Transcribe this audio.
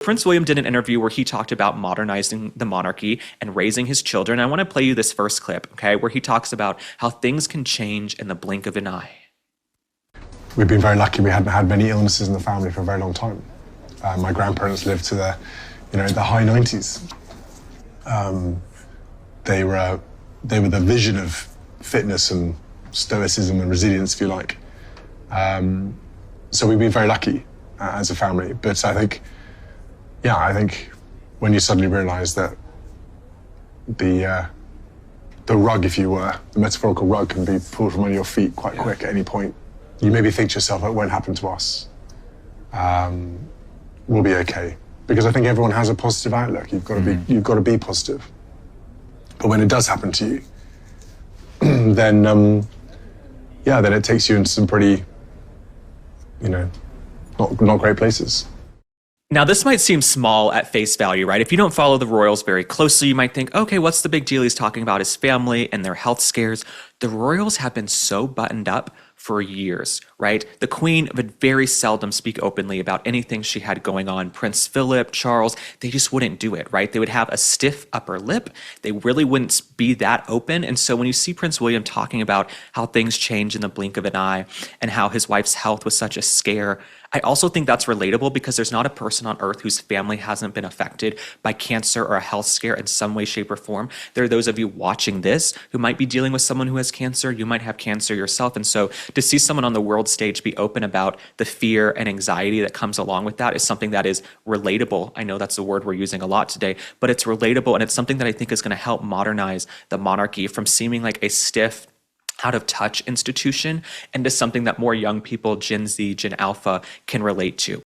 Prince William did an interview where he talked about modernizing the monarchy and raising his children. I want to play you this first clip, okay, where he talks about how things can change in the blink of an eye. We've been very lucky. We hadn't had many illnesses in the family for a very long time. My grandparents lived to the high 90s. They were the vision of fitness and stoicism and resilience, if you like. So we've been very lucky as a family. But I think when you suddenly realise that the rug, if you were, the metaphorical rug can be pulled from under your feet quite quick at any point, you maybe think to yourself, it won't happen to us. We'll be okay. Because I think everyone has a positive outlook. You've got to be positive. But when it does happen to you, then it takes you into some pretty, not great places. Now, this might seem small at face value, right? If you don't follow the royals very closely, you might think, okay, what's the big deal? He's talking about his family and their health scares. The royals have been so buttoned up for years, right? The Queen would very seldom speak openly about anything she had going on. Prince Philip, Charles, they just wouldn't do it, right? They would have a stiff upper lip. They really wouldn't be that open. And so when you see Prince William talking about how things change in the blink of an eye and how his wife's health was such a scare, I also think that's relatable because there's not a person on earth whose family hasn't been affected by cancer or a health scare in some way, shape, or form. There are those of you watching this who might be dealing with someone who has cancer. You might have cancer yourself. And so to see someone on the world stage be open about the fear and anxiety that comes along with that is something that is relatable. I know that's a word we're using a lot today, but it's relatable, and it's something that I think is going to help modernize the monarchy from seeming like a stiff, out of touch institution into something that more young people, Gen Z, Gen Alpha, can relate to.